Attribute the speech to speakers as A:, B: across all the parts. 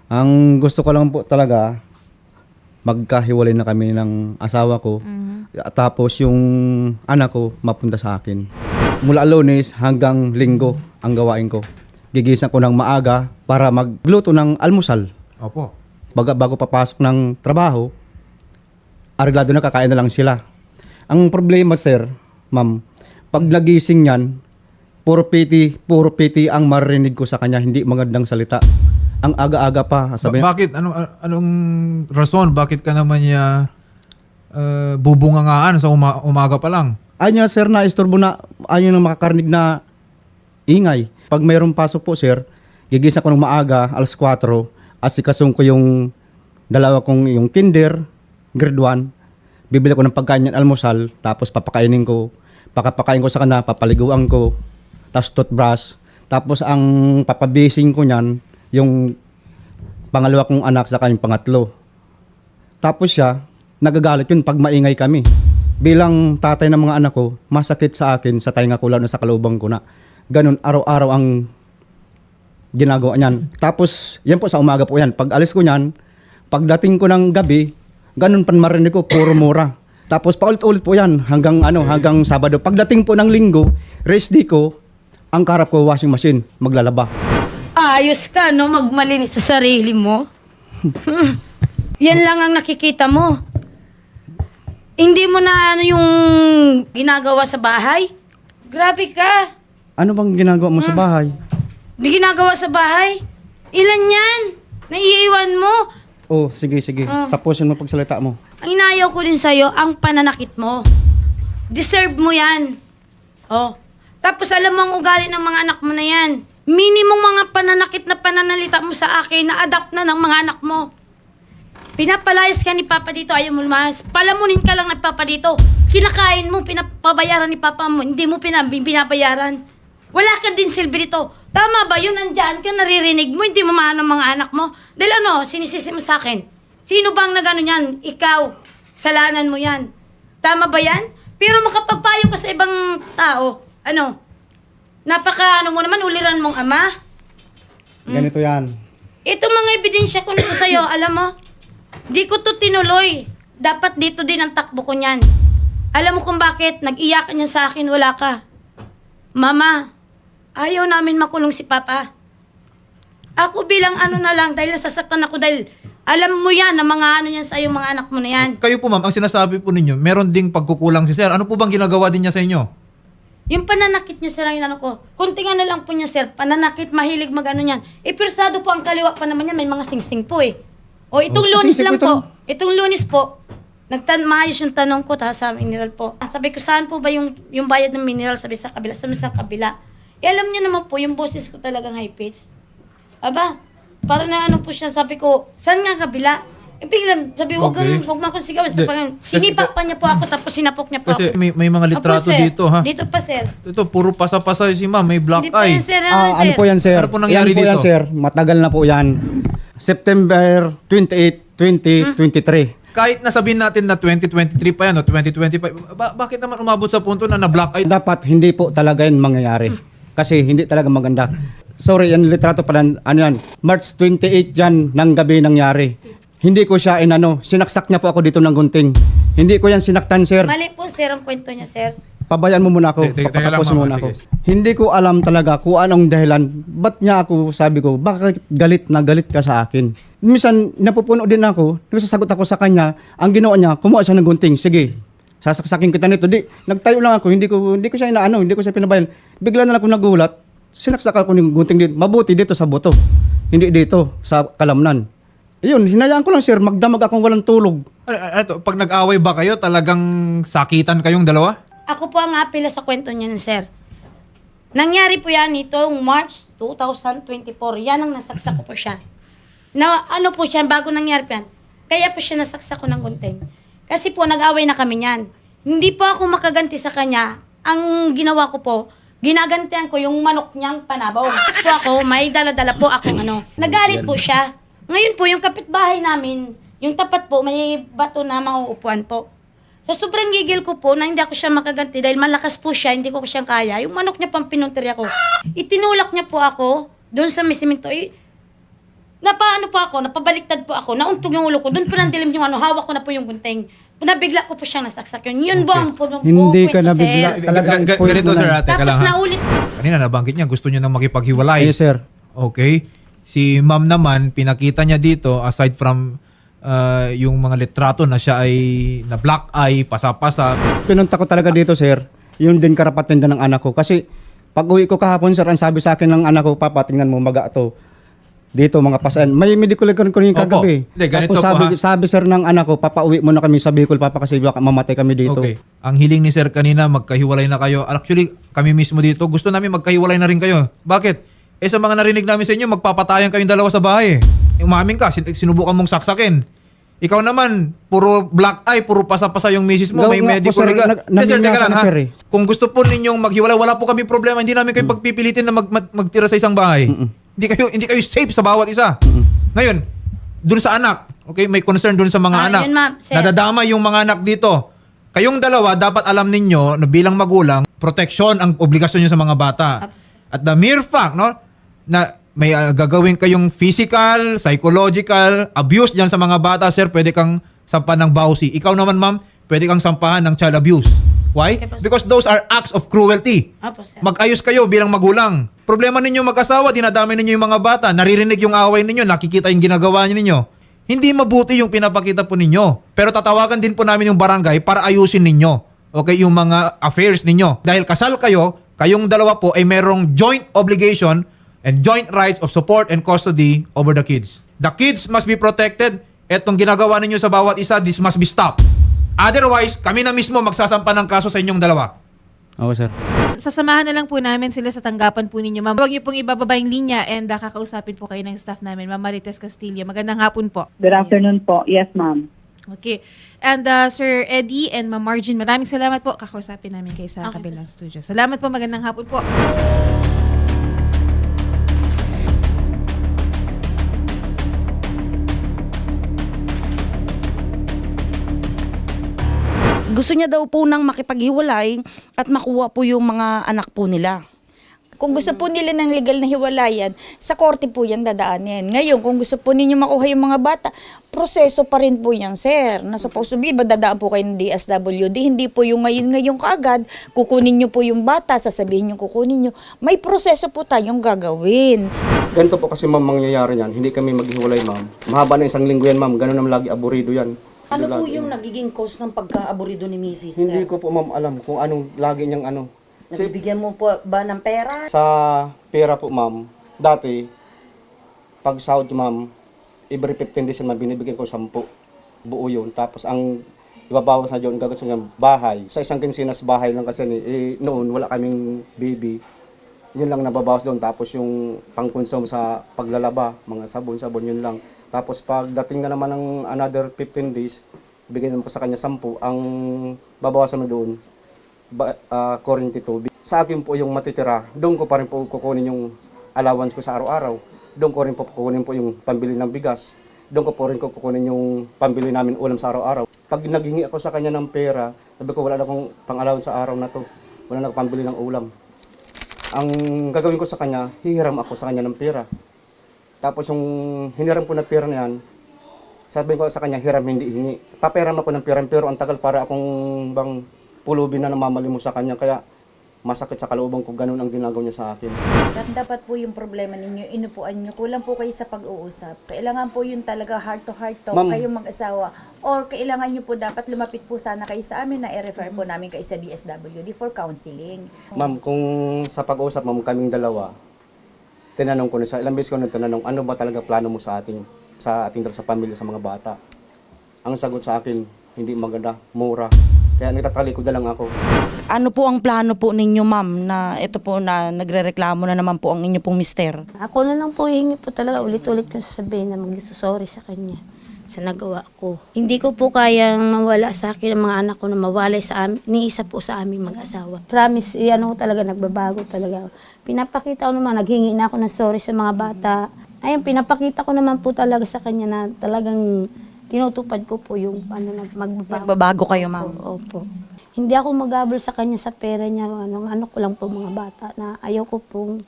A: Ang gusto ko lang po talaga, magkahiwalay na kami ng asawa ko. Tapos yung anak ko mapunta sa akin. Mula Lunes hanggang Linggo ang gawain ko. Gigising ko ng maaga para magluto ng almusal.
B: Opo.
A: Bago papasok ng trabaho, arreglado na, kakain na lang sila. Ang problema, sir, ma'am, pag nagising yan, puro piti ang marinig ko sa kanya, hindi magandang salita. Ang aga-aga pa. Sabi,
B: Bakit? Anong rason? Bakit ka naman niya bubungangaan sa umaga pa lang?
A: ayaw niya, sir, na istorbo na, ayaw na makakarinig na ingay. Pag mayroong pasok po, sir, gigising ko ng maaga, alas 4, asikasong ko yung dalawa kong yung kinder, grade 1, bibili ko ng pagkain yan, almusal, tapos papakainin ko sa kanya, papaliguan ko, tapos toothbrush, tapos ang papabising ko niyan, yung pangalawa kong anak sa kanyang pangatlo. Tapos siya, nagagalit yun pag maingay kami. Bilang tatay ng mga anak ko, masakit sa akin, sa tainga ko, lalo na sa kalubang ko na. Ganun, araw-araw ang ginagawa niyan. Tapos, yan po sa umaga po yan. Pag alis ko niyan, pagdating ko ng gabi, ganun pan marinig ko, puro mura. Tapos paulit-ulit po yan hanggang Sabado. Pagdating po ng Linggo, rest day ko, ang karap ko washing machine, maglalaba.
C: Ayos ka, no? Magmalinis sa sarili mo. Yan lang ang nakikita mo. Hindi mo na yung ginagawa sa bahay? Grabe ka.
A: Ano bang ginagawa mo sa bahay?
C: Di ginagawa sa bahay? Ilan yan? Naiiwan mo?
A: Oh, sige. Tapusin mo pagsalita mo.
C: Ang inayaw ko din sa'yo, ang pananakit mo. Deserve mo yan. Oh. Tapos alam mo ang ugali ng mga anak mo na yan. Minimum mga pananakit na pananalita mo sa akin, na-adapt na ng mga anak mo. Pinapalayas ka ni Papa dito, ayaw mo lumayas. Palamunin ka lang ng Papa dito. Kinakain mo, pinapabayaran ni Papa mo, hindi mo pinabayaran. Wala ka din silbi dito. Tama ba yun? Nandyan ka, naririnig mo, hindi mo maano ang mga anak mo. Dahil ano, sinisisi mo sa akin. Sino bang nagano yan? Ikaw. Salanan mo yan. Tama ba yan? Pero makapagpayo ka sa ibang tao, ano mo naman, uliran mong ama.
A: Ganito yan.
C: Itong mga ebidensya ko nito sa'yo, alam mo, di ko to tinuloy. Dapat dito din ang takbo ko niyan. Alam mo kung bakit? Nag-iyakan niya sa akin, wala ka. Mama, ayaw namin makulong si Papa. Ako bilang na lang, dahil nasasaktan ako, dahil alam mo yan, na mga yan sa'yo, mga anak mo na yan.
B: Kayo po ma'am, ang sinasabi po ninyo, meron ding pagkukulang si sir. Ano po bang ginagawa din niya sa inyo?
C: Yung pananakit niya, sir, ang ko. Kunting lang po niya, sir. Pananakit, mahilig niyan. Persado po ang kaliwa pa naman yan. May mga singsing po eh. O, itong Lunes lang po. Itong Lunes po. Maayos yung tanong ko, sa mineral po. Sabi ko, saan po ba yung bayad ng mineral? Sabi sa kabila. Alam niya naman po, yung boses ko talagang high pitch. Aba, para na po siya. Sabi ko, saan nga kabila? Biglang, sabi, huwag mo akong sigaw. Sinipa pa niya po ako, tapos sinapok niya po
B: Kasi
C: ako.
B: may mga litrato
C: Opo, sir.
B: dito ha.
C: Dito pa, sir.
B: Ito, puro pasa-pasa si ma'am, may black
C: Hindi pa
B: eye.
C: yan, sir.
A: Ano po yan, sir?
B: Ano po nangyari
A: yan po yan,
B: dito?
A: sir. Matagal na po yan. September 28, 2023.
B: Kahit nasabihin natin na 2023 pa yan o 2025, bakit naman umabot sa punto na na-black eye?
A: Dapat hindi po talaga yan mangyayari. Kasi hindi talaga maganda. Sorry, yan litrato pala, yan. March 28 yan ng gabi nangyari. Hindi ko siya sinaksak niya po ako dito ng gunting. Hindi ko yan sinaktan, sir.
C: Mali po, sir, ang kwento niya, sir.
A: Pabayaan mo muna ako.
B: Teka lang,
A: Papatapusin
B: mama.
A: muna ako.
B: Sige.
A: Hindi ko alam talaga kung anong dahilan. Ba't niya ako, sabi ko, bakit galit ka sa akin? Minsan, napupuno din ako. Nagsasagot ako sa kanya. Ang ginawa niya, kumuha siya ng gunting. Sige, sasaksakin kita nito. Nagtayo lang ako. Hindi ko siya hindi ko siya pinabayan. Bigla na lang ako nagulat. Sinaksak ako ng gunting dito. Mabuti dito sa buto. Hindi dito, sa kalamnan. Ayun, hinayaan ko lang, sir. Magdamag akong walang tulog.
B: Ito, pag nag-away ba kayo, talagang sakitan kayong dalawa?
C: Ako po ang apela sa kwento niya, sir. Nangyari po yan nitong March 2024. Yan ang nasaksak ko po siya. Na po siya, bago nangyari po yan. Kaya po siya nasaksak ko ng gunting. Kasi po, nag-away na kami niyan. Hindi po ako makaganti sa kanya. Ang ginawa ko po, ginagantihan ko yung manok niyang panabong. Tapos po ako, may dala-dala po akong Nagalit po siya. Ngayon po, yung kapitbahay namin, yung tapat po, may bato na mauupuan po. Sa sobrang gigil ko po, na hindi ako siya makaganti dahil malakas po siya, hindi ko siyang kaya. Yung manok niya pang pinuntirya ko. Itinulak niya po ako doon sa may simento. Napaano po ako, napabaliktad po ako, nauntog yung ulo ko, doon po nandilim yung ano, hawak ko na po yung gunting. Nabigla ko po siyang nasaksak yun. Yun po ang
A: Hindi ka
C: kwento,
A: nabigla.
C: sir.
A: Talagang point
B: Ganito
A: mo
B: sir,
A: lang.
B: ate,
C: Tapos
B: lang, ha?
C: naulit.
B: Kanina nabanggit niya, gusto niya nang makipaghiwalay.
A: Yes, sir.
B: Okay. Si ma'am naman, pinakita niya dito, aside from yung mga litrato na siya ay na black eye, pasa-pasa.
A: Pinunta ko talaga dito, sir. Yun din karapatan din ng anak ko. Kasi pag uwi ko kahapon, sir, ang sabi sa akin ng anak ko, Papa, tingnan mo, maga to. Dito, mga pasan. May medical record ko rin
B: Opo.
A: kagabi.
B: Hindi, ganito
A: Tapos
B: po,
A: sabi, sir, ng anak ko, Papa, uwi mo na kami sa Bicol, Papa, kasi baka mamatay kami dito.
B: Okay. Ang hiling ni sir kanina, magkahiwalay na kayo. Actually, kami mismo dito, gusto namin magkahiwalay na rin kayo. Bakit? Sa mga narinig namin sa inyo, magpapatayan kayong dalawa sa bahay. Umamin ka, sinubukan mong saksakin. Ikaw naman, puro black eye, puro pasa-pasa yung misis mo, may
A: Gawa po,
B: medical
A: sir,
B: legal. Hindi, sir,
A: nangyayari
B: teka lang,
A: na,
B: ha?
A: sir, eh.
B: Kung gusto po ninyong maghiwalay, wala po kami problema. Hindi namin kayo pagpipilitin na magtira sa isang bahay. Hindi kayo safe sa bawat isa. Ngayon, dun sa anak, okay, may concern dun sa mga anak.
C: Yun, ma'am, sir.
B: Nadadama yung mga anak dito. Kayong dalawa, dapat alam ninyo na bilang magulang, proteksyon ang obligasyon nyo sa mga bata. At the mere fact, no, na may gagawin kayong physical, psychological, abuse dyan sa mga bata, sir, pwede kang sampahan ng bawsi. Ikaw naman, ma'am, pwede kang sampahan ng child abuse. Why?
C: Okay po, sir.
B: Because those are acts of cruelty.
C: Opo, sir.
B: Mag-ayos kayo bilang magulang. Problema ninyo mag-asawa, dinadami ninyo yung mga bata, naririnig yung away ninyo, nakikita yung ginagawa ninyo. Hindi mabuti yung pinapakita po ninyo. Pero tatawagan din po namin yung barangay para ayusin ninyo. Okay, yung mga affairs ninyo. Dahil kasal kayo, kayong dalawa po ay merong joint obligation and joint rights of support and custody over the kids. The kids must be protected. Etong ginagawa ninyo sa bawat isa, this must be stopped. Otherwise, kami na mismo magsasampa ng kaso sa inyong dalawa.
A: Oo, sir.
D: Sasamahan na lang po namin sila sa tanggapan po ninyo. Ma'am, huwag niyo pong ibababa yung linya and kakausapin po kayo ng staff namin. Ma'am Marites Castillo, magandang hapon po.
E: Good afternoon po. Yes, ma'am.
D: Okay. And Sir Eddie and Ma'am Margin, maraming salamat po. Kakausapin namin kayo sa
C: Okay.
D: kabilang studio. Salamat po, magandang hapon po.
F: Gusto niya daw po nang makipaghiwalay at makuha po yung mga anak po nila. Kung gusto po nila ng legal na hiwalayan, sa korte po yan dadaanin. Ngayon, kung gusto po ninyo makuha yung mga bata, proseso pa rin po yan, sir. Na supposed to be, dadaan po kayo ng DSWD. Hindi po yung ngayon kaagad, kukunin nyo po yung bata, sasabihin nyo kukunin nyo. May proseso po tayong gagawin.
A: Ganito po kasi, ma'am, mangyayari yan. Hindi kami maghiwalay, ma'am. Mahaba na isang linggo yan, ma'am. Ganun naman lagi, aburido yan.
F: Ano po
A: Lagi.
F: yung nagiging cause ng pagka-aburido ni Mrs.
A: Hindi ko po, ma'am, alam kung anong lagi niyang ano.
F: Nabibigyan mo po ba ng pera?
A: Sa pera po, ma'am, dati, pag sahod, ma'am, every 15 days naman, binibigyan ko 10. Buo yun. Tapos ang ibabawas na yun, gagawin niya bahay. Sa isang kinsinas bahay lang kasi noon, wala kaming baby. Yun lang nababawas doon. Tapos yung pangkonsum sa paglalaba, mga sabon-sabon, yun lang. Tapos pagdating na naman ng another 15 days, bigyan naman ko sa kanya 10. Ang babawasan mo doon, current tubig. Sa akin po yung matitira, doon ko pa rin po kukunin yung allowance ko sa araw-araw. Doon ko rin po kukunin po yung pambili ng bigas. Doon ko po rin kukunin yung pambili namin ulam sa araw-araw. Pag naghingi ako sa kanya ng pera, sabi ko wala na akong pang-allowance sa araw na to. Wala na akong pambili ng ulam. Ang gagawin ko sa kanya, hihiram ako sa kanya ng pera. Tapos yung hiniram ko na pera na yan, sabi ko sa kanya, hiram hindi hingi. Paperam ako ng pera, pero ang tagal para akong bang pulubin na namamali mo sa kanya, kaya masakit sa kalooban ko, ganun ang ginagawa niya sa akin.
F: Sir, dapat po yung problema ninyo, inupuan nyo, kulang po kayo sa pag-uusap. Kailangan po yun talaga heart-to-heart talk,
A: Ma'am.
F: kayong mag-asawa. Or kailangan nyo po dapat lumapit po sana kayo sa amin na i-refer po namin kayo sa DSWD for counseling.
A: Ma'am, kung sa pag-uusap, ma'am, kaming dalawa, tinanong ko na sa ilang beses ko na tinanong, ano ba talaga plano mo sa ating sa pamilya, sa mga bata? Ang sagot sa akin, hindi maganda, mura. Kaya nagtatalikod na lang ako.
F: Ano po ang plano po ninyo, ma'am, na ito po na nagrereklamo na naman po ang inyo pong mister?
C: Ako na lang po hingi po talaga ulit-ulit ko sasabihin na mag-sorry sa kanya sa nagawa ko. Hindi ko po kayang mawala sa akin ang mga anak ko na mawalay sa amin, ni isa po sa aming mag-asawa. Promise, ano ko talaga, nagbabago talaga. Pinapakita ko naman, naghingi na ako ng sorry sa mga bata. Ayun, pinapakita ko naman po talaga sa kanya na talagang tinutupad ko po yung
F: Magbabago kayo, ma'am.
C: Opo. Hindi ako magabol sa kanya sa pera niya. Ano ko lang po mga bata na ayaw ko pong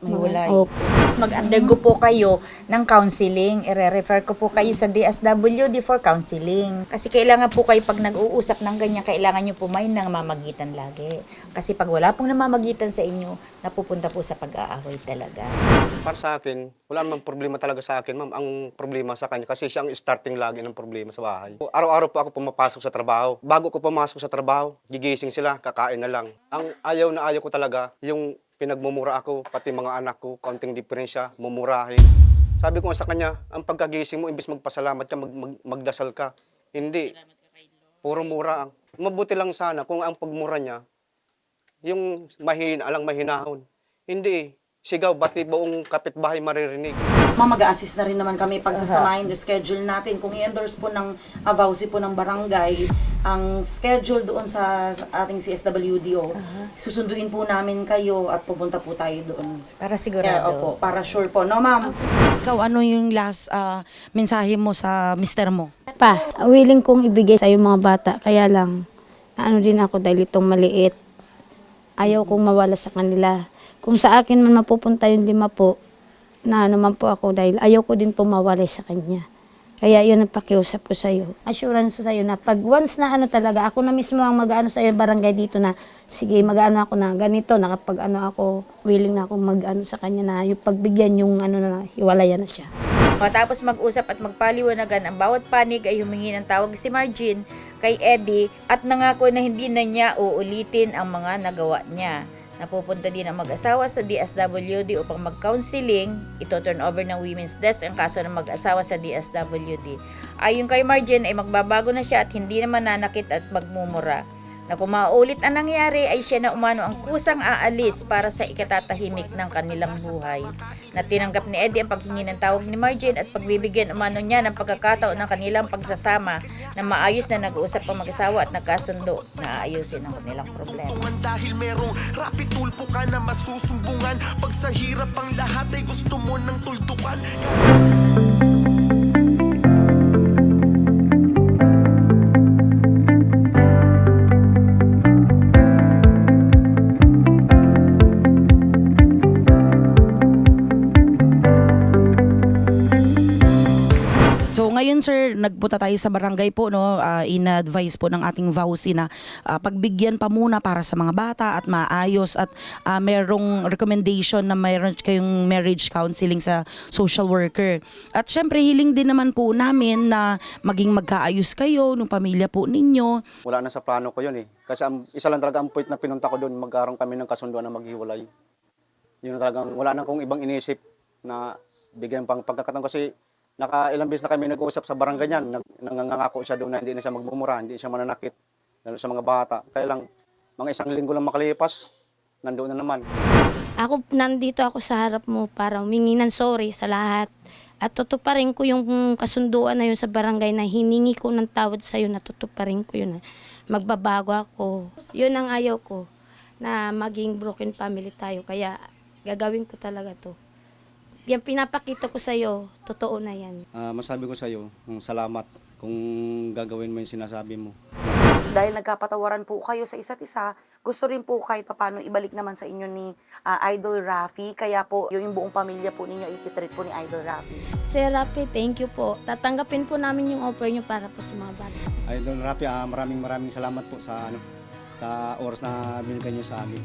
F: Mahiwalay.
C: Opo.
F: Mag-undergo po kayo ng counseling. I-refer ko po kayo sa DSWD for counseling. Kasi kailangan po kayo pag nag-uusap ng ganyan, kailangan nyo po may namamagitan lagi. Kasi pag wala pong namamagitan sa inyo, napupunta po sa pag-aaway talaga.
G: Para sa akin, wala namang problema talaga sa akin, ma'am. Ang problema sa kanya kasi siya ang starting lagi ng problema sa bahay. Araw-araw po ako pumapasok sa trabaho. Bago ko pumasok sa trabaho, gigising sila, kakain na lang. Ang ayaw na ayaw ko talaga, yung pinagmumura ako, pati mga anak ko, kaunting diferensya, mumurahin. Sabi ko nga sa kanya, ang pagkagising mo, imbis magpasalamat ka, magdasal ka. Hindi. Puro mura. Mabuti lang sana kung ang pagmura niya, yung alang mahinahon. Hindi. Sigaw, pati buong kapitbahay maririnig.
H: Ma'am, mag-a-assist na rin naman kami pagsasamahin yung schedule natin. Kung i-endorse po ng avowsi po ng barangay, ang schedule doon sa ating CSWDO, susunduin po namin kayo at pupunta po tayo doon.
F: Para
H: Kaya,
F: sigurado.
H: opo, para sure po. No, ma'am?
F: Ikaw, ano yung last mensahe mo sa mister mo?
C: Pa, willing kong ibigay sa mga bata. Kaya lang, naano din ako dahil itong maliit. Ayaw kong mawala sa kanila. Kung sa akin man mapupunta yung 5 po, na naman po ako dahil ayaw ko din po mawalay sa kanya. Kaya yun ang pakiusap ko sa'yo. Assurance ko sa'yo na pag once na ano talaga, ako na mismo ang mag-ano sa'yo barangay dito na, sige mag-ano ako na ganito, nakapag-ano ako, willing na ako mag-ano sa kanya na yung pagbigyan yung ano na, hiwalayan na siya.
F: O, tapos mag-usap at magpaliwanagan, ang bawat panig ay humingi ng tawag si Margin kay Eddie at nangako na hindi na niya uulitin ang mga nagawa niya. Napupunta din ang mag-asawa sa DSWD upang mag-counseling. Ito turn over ng Women's Desk ang kaso ng mag-asawa sa DSWD. Ayon kay Margin ay magbabago na siya at hindi na mananakit at magmumura. Na kung maulit ang nangyari ay siya na umano ang kusang aalis para sa ikatatahimik ng kanilang buhay. Na tinanggap ni Eddie ang paghingi ng tawag ni Margin at pagbibigyan umano niya ng pagkakataon ng kanilang pagsasama na maayos na nag-uusap ang mag-asawa at nagkasundo na aayusin ang kanilang problema.
I: Dahil merong rapid tulpo ka na masusumbungan. Pag sa hirap ang lahat ay gusto mo ng tuldukan.
J: So ngayon sir, nagpunta tayo sa barangay po, no, in-advise po ng ating vowsy na pagbigyan pa muna para sa mga bata at maayos at merong recommendation na mayroon kayong marriage counseling sa social worker. At syempre hiling din naman po namin na maging magkaayos kayo ng pamilya po ninyo.
G: Wala na sa plano ko yun eh. Kasi isa lang talaga ang point na pinunta ko doon, magkaroon kami ng kasunduan na maghiwalay. Yun talagang, wala na akong ibang inisip na bigyan pang pagkakataon kasi nakailang beses na kami nag-uusap sa barangay niyan. Nangangako siya doon na hindi na siya magmumura, hindi siya mananakit, lalo sa mga bata. Kaya lang, mga 1 linggo lang makalipas, nandoon na naman.
C: Ako, nandito ako sa harap mo para humingi ng sorry sa lahat. At tutuparin ko yung kasunduan na yun sa barangay na hiningi ko ng tawad sa'yo, na tutuparin ko yun. Magbabago ako. Yun ang ayaw ko, na maging broken family tayo. Kaya gagawin ko talaga to. Yan pinapakita ko sa'yo, totoo na yan.
G: Masabi ko sa iyo, salamat kung gagawin mo yung sinasabi mo.
H: Dahil nagkapatawaran po kayo sa isa't isa, gusto rin po kahit paano ibalik naman sa inyo ni Idol Rafi. Kaya po, yung buong pamilya po ninyo ititreat po ni Idol Rafi.
C: Sir Rafi, thank you po. Tatanggapin po namin yung offer nyo para po sa mga bata.
G: Idol Rafi, maraming salamat po sa sa oras na binigay niyo sa amin.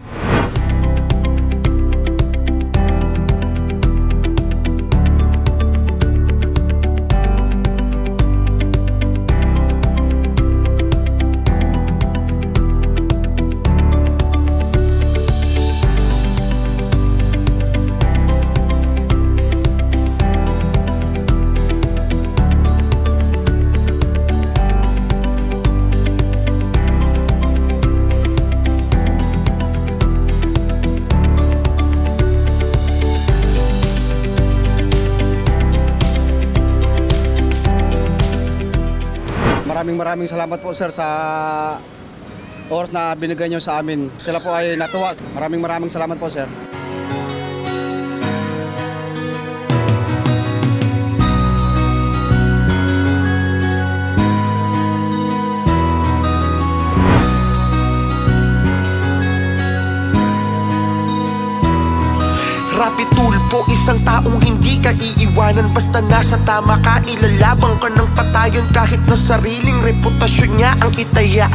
G: Maraming salamat po sir sa oras na binigay niyo sa amin. Sila po ay natuwa. Maraming salamat po sir.
I: Rapid Isang taong hindi ka iiwanan basta nasa tama ka. Ilalabang ka ng patayon kahit na sariling reputasyon niya ang itaya.